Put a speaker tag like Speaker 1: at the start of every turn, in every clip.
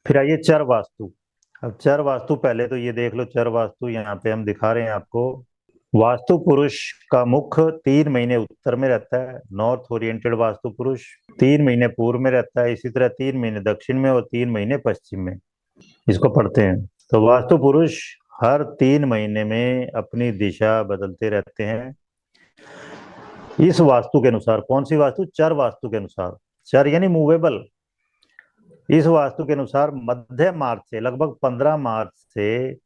Speaker 1: फिर आइए चर वास्तु। अब चर वास्तु पहले तो ये देख लो, चर वास्तु यहाँ पे हम दिखा रहे हैं आपको। वास्तु पुरुष का मुख 3 महीने उत्तर में रहता है, नॉर्थ ओरिएंटेड वास्तु पुरुष। 3 महीने पूर्व में रहता है, इसी तरह 3 महीने दक्षिण में और 3 महीने पश्चिम में। इसको पढ़ते हैं। तो वास्तु पुरुष हर 3 महीने में अपनी दिशा बदलते रहते हैं। इस वास्तु के अनुसार, कौन सी वास्तु? चर वास्तु के अनुसार। चर यानी मूवेबल। इस वास्तु के अनुसार मध्य मार्च से लगभग 15 मार्च से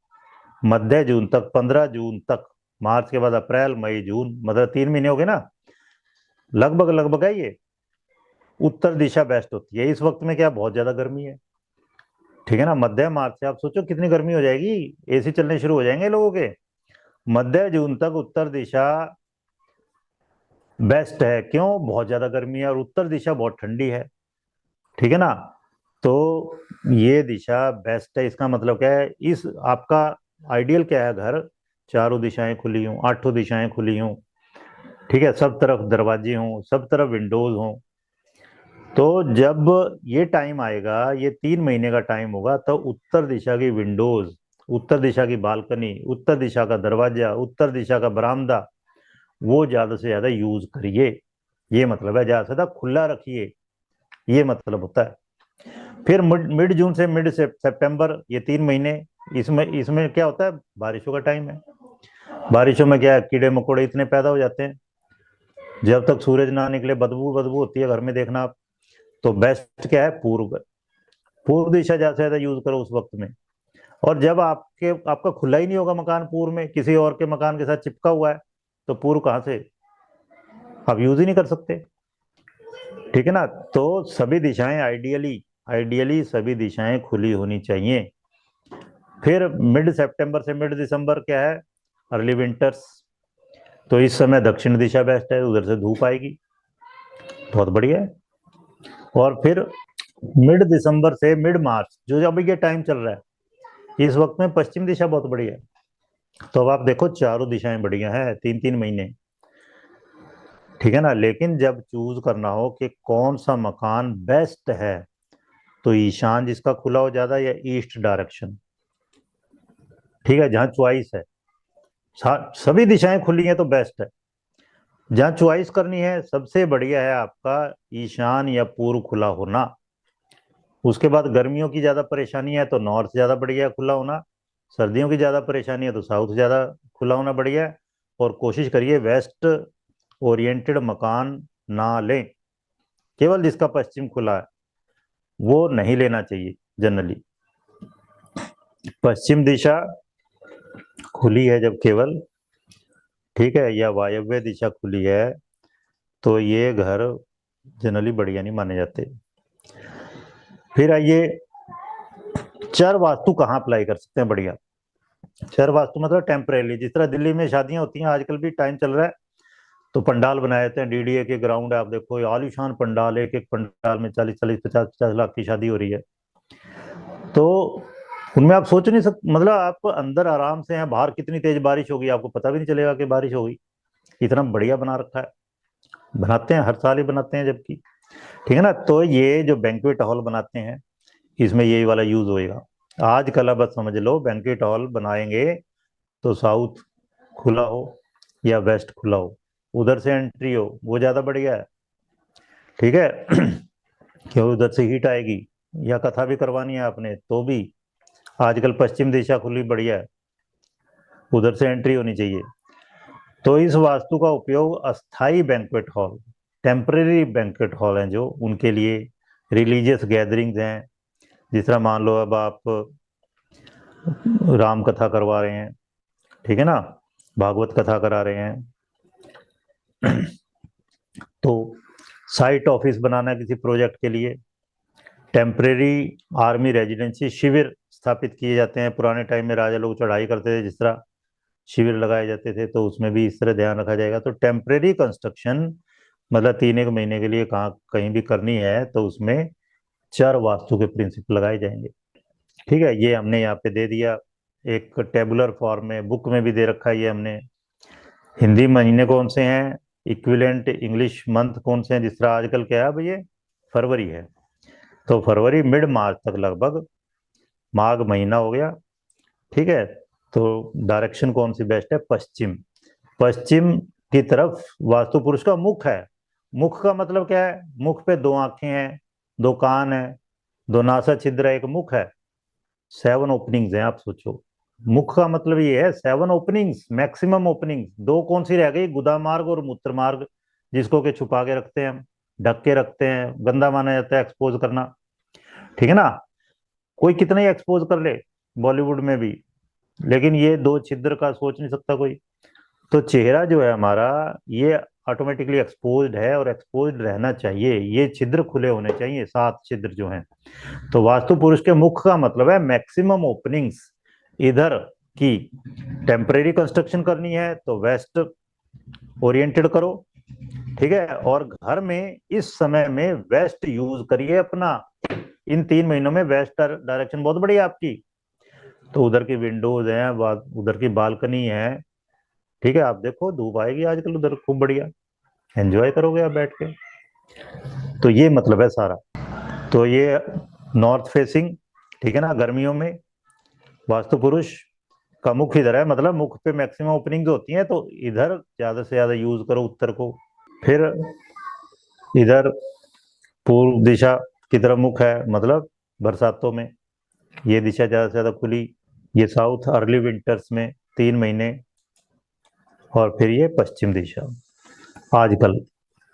Speaker 1: मध्य जून तक, 15 जून तक, मार्च के बाद अप्रैल मई जून, मतलब 3 महीने हो गए ना, लगभग लगभग है ये, उत्तर दिशा बेस्ट होती है। इस वक्त में क्या बहुत ज्यादा गर्मी है, ठीक है ना। मध्य मार्च से आप सोचो कितनी गर्मी हो जाएगी, एसी चलने शुरू हो जाएंगे लोगों के। मध्य जून तक उत्तर दिशा बेस्ट है। क्यों? बहुत ज्यादा गर्मी है और उत्तर दिशा बहुत ठंडी है, ठीक है ना। तो ये दिशा बेस्ट है। इसका मतलब क्या है? इस आपका आइडियल क्या है? घर चारों दिशाएं खुली हों, आठों दिशाएं खुली हों, ठीक है, सब तरफ दरवाजे हों, सब तरफ विंडोज हों। तो जब ये टाइम आएगा, ये 3 महीने का टाइम होगा, तो उत्तर दिशा की विंडोज, उत्तर दिशा की बालकनी, उत्तर दिशा का दरवाजा, उत्तर दिशा का बरामदा, वो ज्यादा से ज्यादा यूज करिए। ये मतलब है, ज्यादा से ज्यादा खुला रखिए, ये मतलब होता है। फिर मिड मिड जून से मिड सितंबर, ये 3 महीने, इसमें इसमें क्या होता है? बारिशों का टाइम है। बारिशों में क्या है? कीड़े मकोड़े इतने पैदा हो जाते हैं, जब तक सूरज ना निकले बदबू बदबू होती है घर में, देखना आप। तो बेस्ट क्या है? पूर्व। पूर्व दिशा ज्यादा से ज्यादा यूज करो उस वक्त में। और जब आपका खुला ही नहीं होगा मकान, पूर्व में किसी और के मकान के साथ चिपका हुआ है, तो पूर्व कहाँ से? आप यूज ही नहीं कर सकते, ठीक है ना। तो सभी दिशाएं आइडियली, आइडियली सभी दिशाएं खुली होनी चाहिए। फिर मिड सितंबर से मिड दिसंबर क्या है? Early winters. तो इस समय दक्षिण दिशा बेस्ट है, उधर से धूप आएगी, बहुत बढ़िया है। और फिर मिड दिसंबर से मिड मार्च, जो अभी ये टाइम चल रहा है, इस वक्त में पश्चिम दिशा बहुत बढ़िया है। तो अब आप देखो, चारों दिशाएं बढ़िया है, 3 3 महीने, ठीक है ना। लेकिन जब चूज करना हो कि कौन सा मकान बेस्ट है, तो ईशान जिसका खुला हो ज्यादा, या ईस्ट डायरेक्शन, ठीक है, जहां चॉइस है, सभी दिशाएं खुली हैं तो बेस्ट है। जहां चॉइस करनी है, सबसे बढ़िया है आपका ईशान या पूर्व खुला होना। उसके बाद गर्मियों की ज्यादा परेशानी है तो नॉर्थ ज्यादा बढ़िया है खुला होना। सर्दियों की ज्यादा परेशानी है तो साउथ ज्यादा खुला होना बढ़िया है। और कोशिश करिए वेस्ट ओरिएंटेड मकान ना लें। केवल जिसका पश्चिम खुला है वो नहीं लेना चाहिए जनरली। पश्चिम दिशा खुली है जब केवल, ठीक है, या वायव्य दिशा खुली है, तो ये घर जनरली बढ़िया नहीं माने जाते। फिर आइए, चर वास्तु कहाँ अप्लाई कर सकते हैं? बढ़िया चर वास्तु मतलब टेम्परेरी। जिस तरह दिल्ली में शादियां होती हैं, आजकल भी टाइम चल रहा है, तो पंडाल बनाए जाते हैं। डीडीए के ग्राउंड है, आप देखो आलीशान पंडाल, एक एक पंडाल में 40 40 50 50 लाख की शादी हो रही है। तो उनमें आप सोच नहीं सकते, मतलब आप अंदर आराम से हैं, बाहर कितनी तेज बारिश होगी आपको पता भी नहीं चलेगा कि बारिश होगी, इतना बढ़िया बना रखा है। बनाते हैं, हर साल ही बनाते हैं जबकि, ठीक है ना। तो ये जो बैंक्वेट हॉल बनाते हैं, इसमें यही वाला यूज होएगा। आजकल अब बस समझ लो, बैंक्वेट हॉल बनाएंगे तो साउथ खुला हो या वेस्ट खुला हो, उधर से एंट्री हो, वो ज्यादा बढ़िया है, ठीक है। क्यों? उधर से हीट आएगी, या कथा भी करवानी है आपने तो भी आजकल पश्चिम दिशा खुली बढ़िया है, उधर से एंट्री होनी चाहिए। तो इस वास्तु का उपयोग अस्थाई banquet hall, temporary banquet hall हैं जो, उनके लिए, रिलीजियस गैदरिंग्स हैं, जिस तरह मान लो अब आप राम कथा करवा रहे हैं, ठीक है ना, भागवत कथा करा रहे हैं, तो साइट ऑफिस बनाना है किसी प्रोजेक्ट के लिए, टेम्परेरी आर्मी रेजिडेंसी शिविर स्थापित किए जाते हैं। पुराने टाइम में राजा लोग चढ़ाई करते थे, जिस तरह शिविर लगाए जाते थे, तो उसमें भी इस तरह ध्यान रखा जाएगा। तो टेम्परेरी कंस्ट्रक्शन मतलब 3 1 महीने के लिए कहाँ कहीं भी करनी है, तो उसमें चर वास्तु के प्रिंसिपल लगाए जाएंगे, ठीक है। ये हमने यहाँ पे दे दिया, एक टेबुलर फॉर्म में, बुक में भी दे रखा है ये हमने। हिंदी महीने कौन से हैं, इक्विवेलेंट इंग्लिश मंथ कौन से हैं, जिस तरह आजकल क्या है अब ये फरवरी है, तो फरवरी मिड मार्च तक लगभग माघ महीना हो गया, ठीक है। तो डायरेक्शन कौन सी बेस्ट है? पश्चिम। पश्चिम की तरफ वास्तु पुरुष का मुख है। मुख का मतलब क्या है? मुख पे दो आंखें हैं, दो कान है, दो नासा छिद्र है, एक मुख है, 7 ओपनिंग्स हैं। आप सोचो, मुख का मतलब ये है 7 ओपनिंग्स, मैक्सिमम ओपनिंग्स। दो कौन सी रह गई? गुदा मार्ग और मूत्र मार्ग, जिसको के छुपा के रखते हैं हम, ढक के रखते हैं, गंदा माना जाता है एक्सपोज करना, ठीक है ना। कोई कितना ही एक्सपोज कर ले बॉलीवुड में भी, लेकिन ये दो छिद्र का सोच नहीं सकता कोई। तो चेहरा जो है हमारा, ये ऑटोमेटिकली एक्सपोज्ड है और एक्सपोज्ड रहना चाहिए। ये छिद्र खुले होने चाहिए, 7 छिद्र जो हैं। तो वास्तु पुरुष के मुख का मतलब है मैक्सिमम ओपनिंग्स। इधर की टेम्परेरी कंस्ट्रक्शन करनी है तो वेस्ट ओरिएंटेड करो, ठीक है। और घर में इस समय में वेस्ट यूज करिए अपना। इन 3 महीनों में वेस्ट डायरेक्शन बहुत बढ़िया आपकी। तो उधर की विंडोज हैं, उधर की बालकनी है, ठीक है। आप देखो धूप आएगी आजकल उधर खूब बढ़िया, एंजॉय करोगे आप बैठ के। तो ये मतलब है सारा। तो ये नॉर्थ फेसिंग, ठीक है ना। गर्मियों में वास्तु पुरुष का मुख इधर है, मतलब मुख पे मैक्सिमम ओपनिंग्स होती हैं, तो इधर ज्यादा से ज्यादा यूज करो उत्तर को। फिर इधर पूर्व दिशा की तरफ मुख है, मतलब बरसातों में ये दिशा ज्यादा से ज्यादा खुली। ये साउथ अर्ली विंटर्स में 3 महीने। और फिर ये पश्चिम दिशा आजकल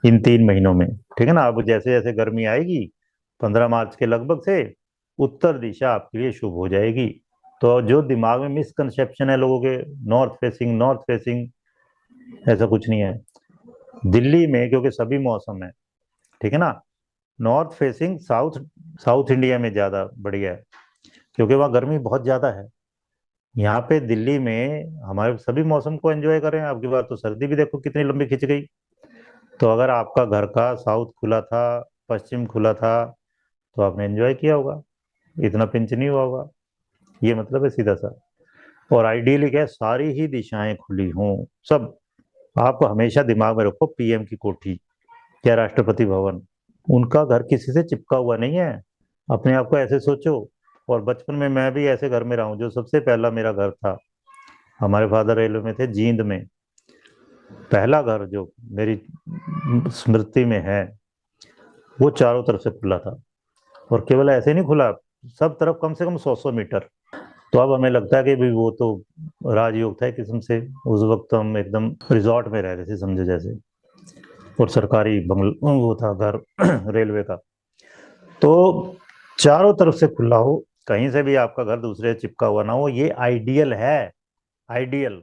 Speaker 1: इन 3 महीनों में, ठीक है ना। अब जैसे जैसे गर्मी आएगी 15 मार्च के लगभग से उत्तर दिशा आपके लिए शुभ हो जाएगी। तो जो दिमाग में मिसकंसेप्शन है लोगों के, नॉर्थ फेसिंग नॉर्थ फेसिंग, ऐसा कुछ नहीं है। दिल्ली में क्योंकि सभी मौसम है, ठीक है ना। North facing south, south India में ज्यादा बढ़िया है, क्योंकि वहाँ गर्मी बहुत ज्यादा है। यहाँ पे दिल्ली में हमारे सभी मौसम को एंजॉय करें। आपकी बात तो सर्दी भी देखो कितनी लंबी खिंच गई। तो अगर आपका घर का साउथ खुला था, पश्चिम खुला था, तो आपने एंजॉय किया होगा, इतना पिंच नहीं हुआ होगा। ये मतलब है सीधा सा। और आइडियली क्या है, सारी ही दिशाएं खुली हों सब। आप हमेशा दिमाग में रखो, पीएम की कोठी या राष्ट्रपति भवन, उनका घर किसी से चिपका हुआ नहीं है। अपने आप को ऐसे सोचो। और बचपन में मैं भी ऐसे घर में रहा हूँ। जो सबसे पहला मेरा घर था, हमारे फादर रेलवे में थे जींद में, पहला घर जो मेरी स्मृति में है, वो चारों तरफ से खुला था। और केवल ऐसे नहीं खुला, सब तरफ कम से कम 100-100 मीटर। तो अब हमें लगता है कि भाई वो तो राजयोग था एक किस्म से। उस वक्त तो हम एकदम रिजॉर्ट में रह रहे थे समझो जैसे। और सरकारी बंगल वो था घर रेलवे का। तो चारों तरफ से खुला हो, कहीं से भी आपका घर दूसरे से चिपका हुआ ना हो, ये आइडियल है, आइडियल।